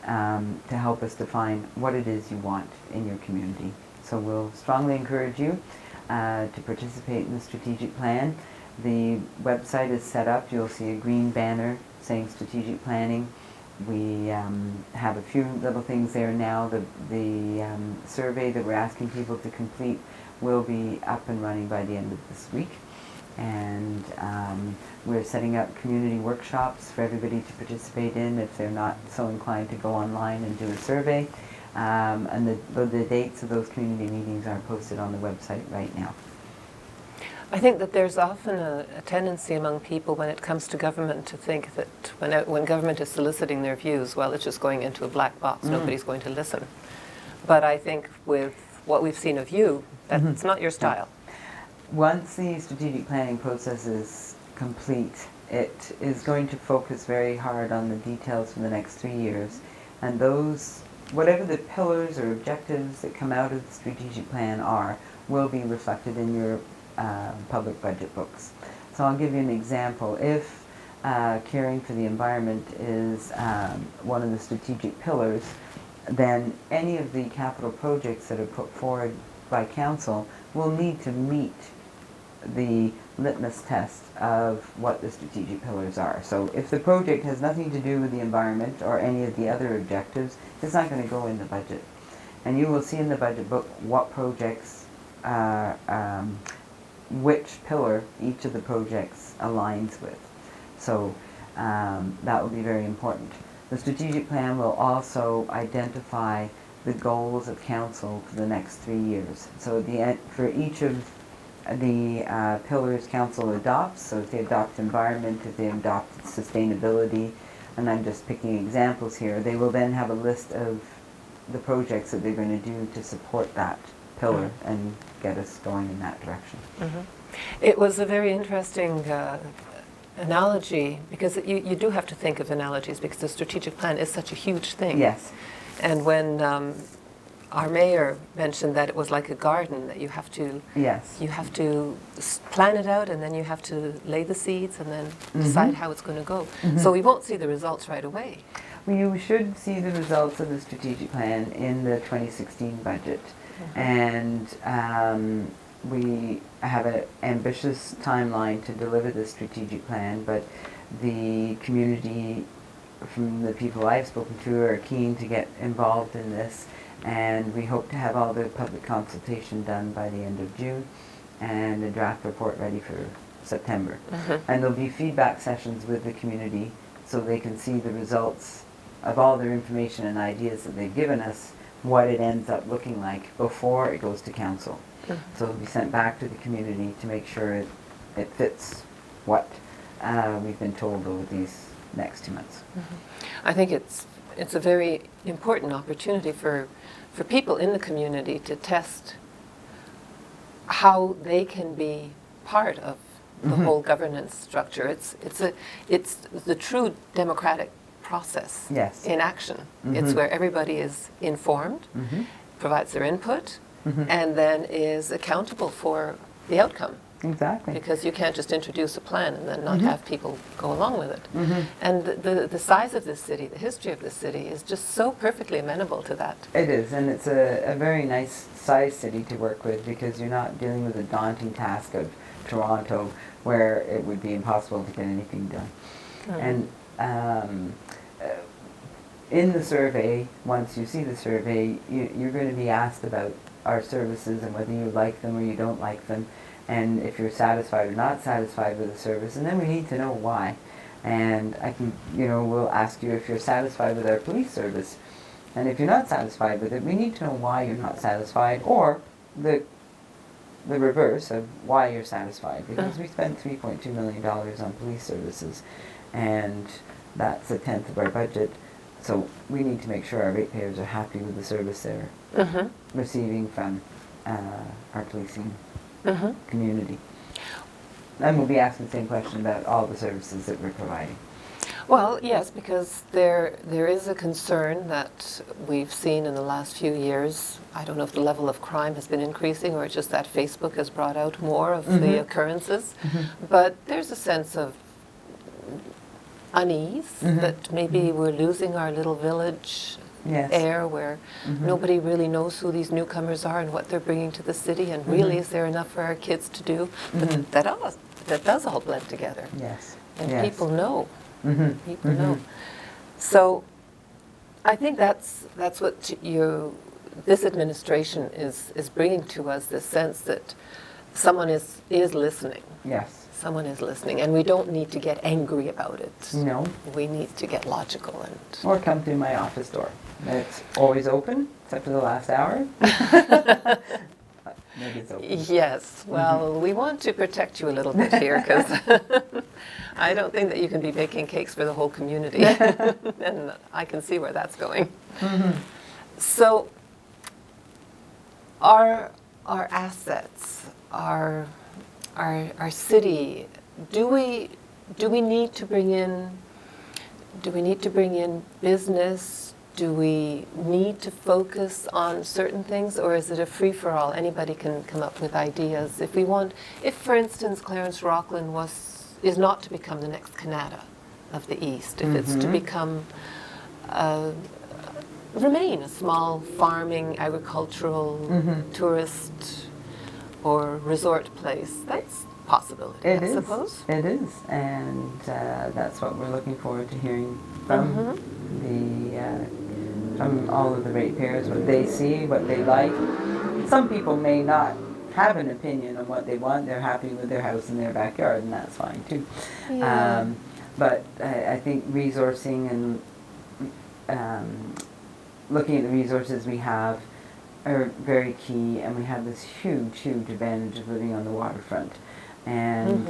to help us define what it is you want in your community. So we'll strongly encourage you to participate in the strategic plan. The website is set up. You'll see a green banner saying strategic planning. We have a few little things there now. The survey that we're asking people to complete will be up and running by the end of this week. And we're setting up community workshops for everybody to participate in if they're not so inclined to go online and do a survey. And the dates of those community meetings are posted on the website right now. I think that there's often a tendency among people when it comes to government to think that when government is soliciting their views, well, it's just going into a black box. Nobody's going to listen. But I think with what we've seen of you, that's not your style. Once the strategic planning process is complete, it is going to focus very hard on the details for the next 3 years. And those, whatever the pillars or objectives that come out of the strategic plan are, will be reflected in your public budget books. So I'll give you an example. If caring for the environment is one of the strategic pillars, then any of the capital projects that are put forward by council will need to meet the litmus test of what the strategic pillars are. So if the project has nothing to do with the environment or any of the other objectives, it's not going to go in the budget. And you will see in the budget book what projects, which pillar each of the projects aligns with. So that will be very important. The strategic plan will also identify the goals of council for the next 3 years. So for each of the pillars council adopts, so if they adopt environment, if they adopt sustainability, and I'm just picking examples here, they will then have a list of the projects that they're going to do to support that pillar and get us going in that direction. It was a very interesting analogy, because you do have to think of analogies, because the strategic plan is such a huge thing. Yes. And when our mayor mentioned that it was like a garden, that you have to plan it out, and then you have to lay the seeds and then decide how it's going to go. So we won't see the results right away. Well, you should see the results of the strategic plan in the 2016 budget. And we have an ambitious timeline to deliver the strategic plan, but the community, from the people I've spoken to, are keen to get involved in this, and we hope to have all the public consultation done by the end of June and a draft report ready for September. And there'll be feedback sessions with the community so they can see the results of all their information and ideas that they've given us, what it ends up looking like before it goes to council. So it'll be sent back to the community to make sure it fits what we've been told over these next 2 months. I think it's a very important opportunity for people in the community to test how they can be part of the whole governance structure. It's the true democratic process in action. It's where everybody is informed, provides their input, and then is accountable for the outcome. Exactly. Because you can't just introduce a plan and then not have people go along with it. And the size of this city, the history of this city, is just so perfectly amenable to that. It is, and it's a very nice size city to work with, because you're not dealing with the daunting task of Toronto, where it would be impossible to get anything done. And in the survey, once you see the survey, you're going to be asked about our services and whether you like them or you don't like them, and if you're satisfied or not satisfied with the service, and then we need to know why. And we'll ask you if you're satisfied with our police service, and if you're not satisfied with it, we need to know why you're not satisfied, or the reverse of why you're satisfied, because we spent $3.2 million on police services, and that's 1/10 of our budget. So we need to make sure our ratepayers are happy with the service they're receiving from our policing community. And we'll be asking the same question about all the services that we're providing. Well, yes, because there is a concern that we've seen in the last few years. I don't know if the level of crime has been increasing or just that Facebook has brought out more of the occurrences, but there's a sense of unease that maybe we're losing our little village air, where nobody really knows who these newcomers are and what they're bringing to the city, and really is there enough for our kids to do? But that does all blend together. Yes. And people know. People know. So I think that's what this administration is bringing to us, this sense that someone is listening. Yes. Someone is listening, and we don't need to get angry about it. No. We need to get logical and... Or come through my office door. It's always open, except for the last hour. That is open. Yes, well, we want to protect you a little bit here because I don't think that you can be baking cakes for the whole community. And I can see where that's going. So our assets, our city, do we need to bring in business? Do we need to focus on certain things, or is it a free-for-all? Anybody can come up with ideas. If, for instance, Clarence Rockland is not to become the next Canada of the East, if it's to become, remain a small farming, agricultural, tourist, or resort place, that's a possibility, I suppose. It is, and that's what we're looking forward to hearing from from all of the ratepayers, what they see, what they like. Some people may not have an opinion on what they want. They're happy with their house in their backyard, and that's fine too. Yeah. But I think resourcing and looking at the resources we have are very key, and we have this huge advantage of living on the waterfront. And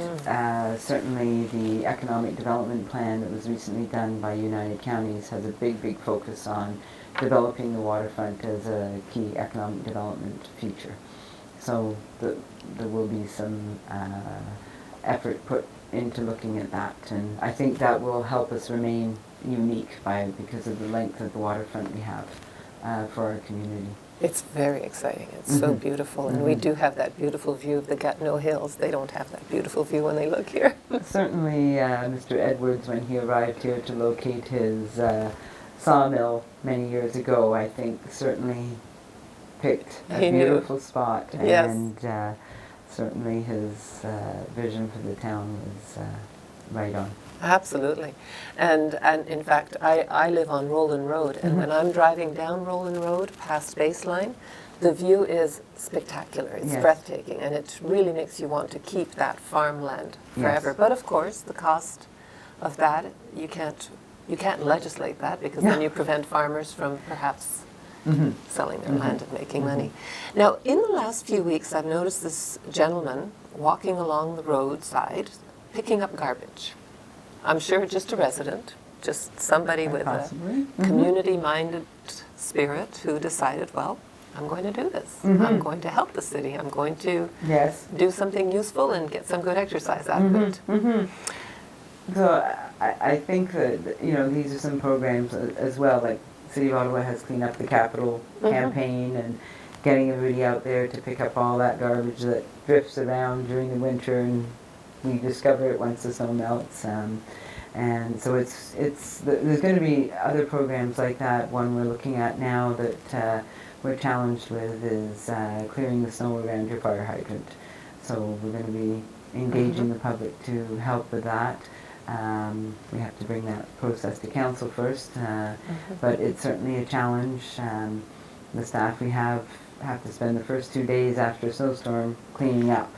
certainly the economic development plan that was recently done by United Counties has a big focus on developing the waterfront as a key economic development feature. So there will be some effort put into looking at that, and I think that will help us remain unique because of the length of the waterfront we have for our community. It's very exciting. It's so beautiful. And we do have that beautiful view of the Gatineau Hills. They don't have that beautiful view when they look here. Certainly Mr. Edwards, when he arrived here to locate his sawmill many years ago, I think certainly picked a beautiful spot. Yes. And certainly his vision for the town was right on. Absolutely. And in fact, I live on Roland Road, and when I'm driving down Roland Road past Baseline, the view is spectacular. It's breathtaking, and it really makes you want to keep that farmland forever. But of course, the cost of that, you can't legislate that, because then you prevent farmers from perhaps selling their land and making money. Now, in the last few weeks, I've noticed this gentleman walking along the roadside picking up garbage. I'm sure just a resident, just somebody with a community-minded spirit who decided, well, I'm going to do this. I'm going to help the city. I'm going to do something useful and get some good exercise out of it. So I think that, these are some programs as well, like City of Ottawa has Clean Up the Capital campaign, and getting everybody out there to pick up all that garbage that drifts around during the winter, and we discover it once the snow melts. And so there's going to be other programs like that. One we're looking at now that we're challenged with is clearing the snow around your fire hydrant. So we're going to be engaging the public to help with that. We have to bring that process to council first, but it's certainly a challenge. The staff we have to spend the first 2 days after a snowstorm cleaning up.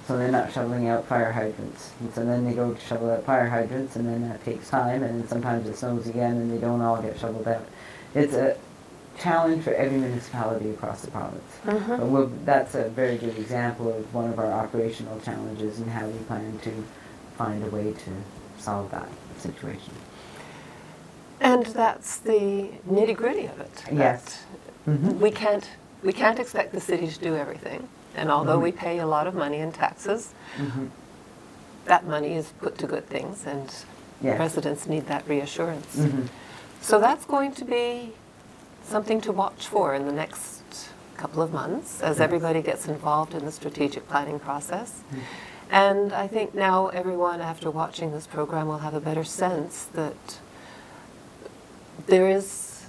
So they're not shoveling out fire hydrants. And so then they go to shovel out fire hydrants, and then that takes time, and then sometimes it snows again and they don't all get shoveled out. It's a challenge for every municipality across the province. But that's a very good example of one of our operational challenges and how we plan to find a way to solve that situation. And that's the nitty-gritty of it. Yes. We can't expect the city to do everything. And although we pay a lot of money in taxes, that money is put to good things, and residents need that reassurance. So that's going to be something to watch for in the next couple of months as everybody gets involved in the strategic planning process. And I think now everyone, after watching this program, will have a better sense that there is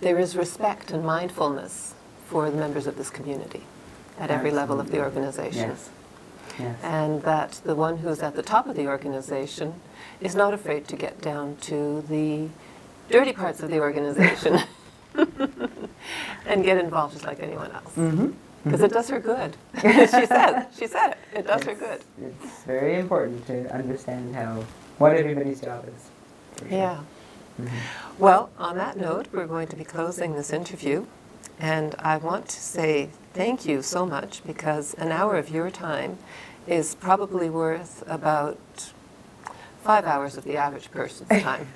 respect and mindfulness for the members of this community at every level of the organization. And that the one who's at the top of the organization is not afraid to get down to the dirty parts of the organization and get involved just like anyone else. Because it does her good. She said it. It does her good. It's very important to understand what everybody's job is. Yeah. Well, on that note, we're going to be closing this interview. And I want to say thank you so much, because an hour of your time is probably worth about 5 hours of the average person's time.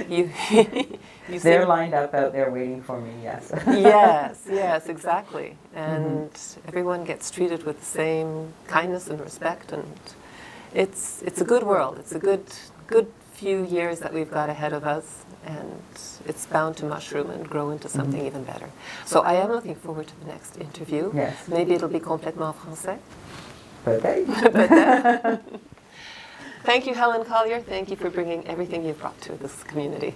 You They're lined up out there waiting for me, yes. Yes, exactly. And everyone gets treated with the same kindness and respect, and it's a good world. It's a good few years that we've got ahead of us, and it's bound to mushroom and grow into something even better. So I am looking forward to the next interview. Yes. Maybe it'll be complètement français. Peut-être. Thank you, Helen Collier. Thank you for bringing everything you've brought to this community.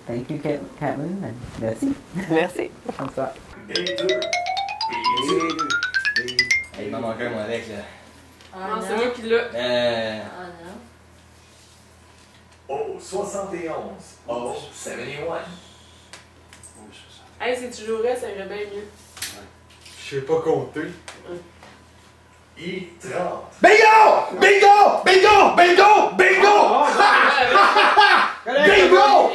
Thank you, Caitlin, and merci. Merci. Bonsoir. Il m'en manque un, moi, avec, là. Non, c'est moi qui l'ai. Ah non. Oh, 71. Oh, 71. Hey, si tu jouerais, ça irait bien mieux. Je sais pas compter. I30. Bingo! Bingo! Bingo! Bingo! Bingo! Bingo! C'est bon.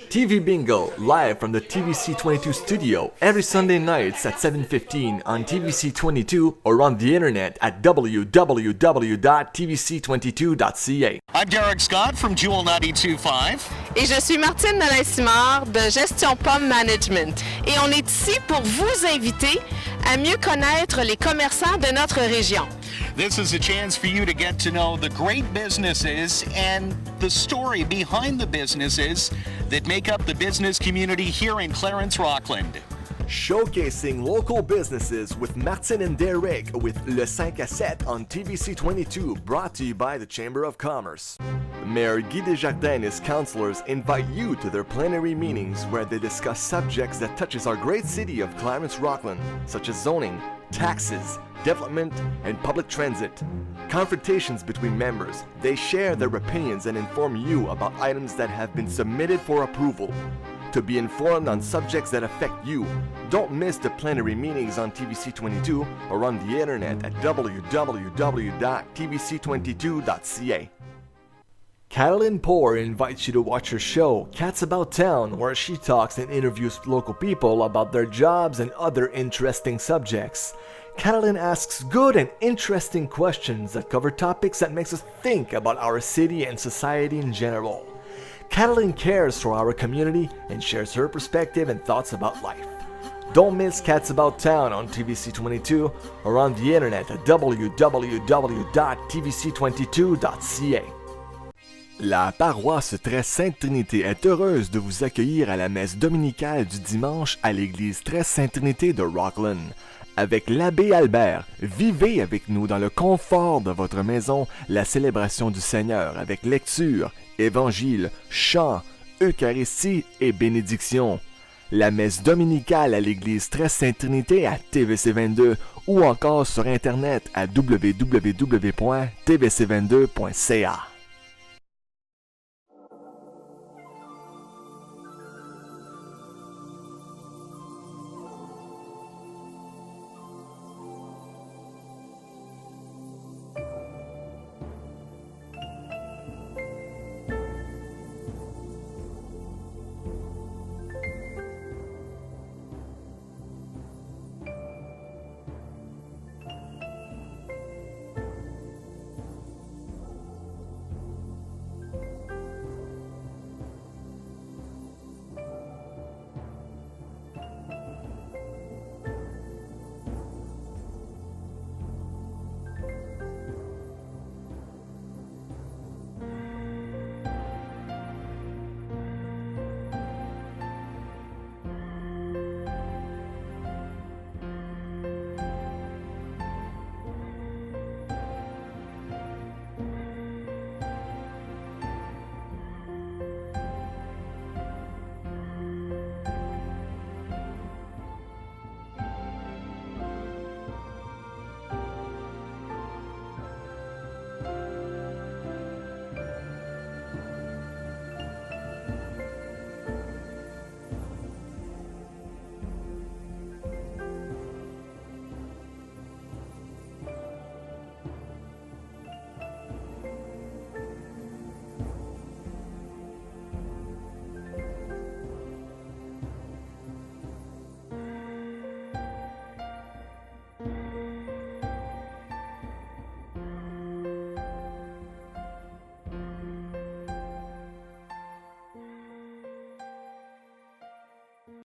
TV Bingo, live from the TVC22 studio every Sunday nights at 7:15 on TVC22 or on the internet at www.tvc22.ca. I'm Derek Scott from Jewel 92.5. Et je suis Martine Nolin-Simard de Gestion Pomme Management. Et on est ici pour vous inviter à mieux connaître les commerçants de notre région. This is a chance for you to get to know the great businesses and the story behind the businesses that make up the business community here in Clarence Rockland. Showcasing local businesses with Martin and Derek with Le 5 à 7 on TVC22, brought to you by the Chamber of Commerce. Mayor Guy Desjardins and his councillors invite you to their plenary meetings where they discuss subjects that touches our great city of Clarence Rockland, such as zoning, taxes, development, and public transit. Confrontations between members, they share their opinions and inform you about items that have been submitted for approval. To be informed on subjects that affect you, don't miss the plenary meetings on TVC22 or on the internet at www.tvc22.ca. Catalin Poor invites you to watch her show, Cats About Town, where she talks and interviews local people about their jobs and other interesting subjects. Catalin asks good and interesting questions that cover topics that makes us think about our city and society in general. Catalin cares for our community and shares her perspective and thoughts about life. Don't miss Cats About Town on TVC22 or on the internet at www.tvc22.ca. La paroisse Très Sainte Trinité est heureuse de vous accueillir à la messe dominicale du dimanche à l'église Très Sainte Trinité de Rockland. Avec l'abbé Albert, vivez avec nous dans le confort de votre maison la célébration du Seigneur avec lecture, évangile, chant, Eucharistie et bénédiction. La messe dominicale à l'église Très Sainte Trinité à TVC22 ou encore sur internet à www.tvc22.ca.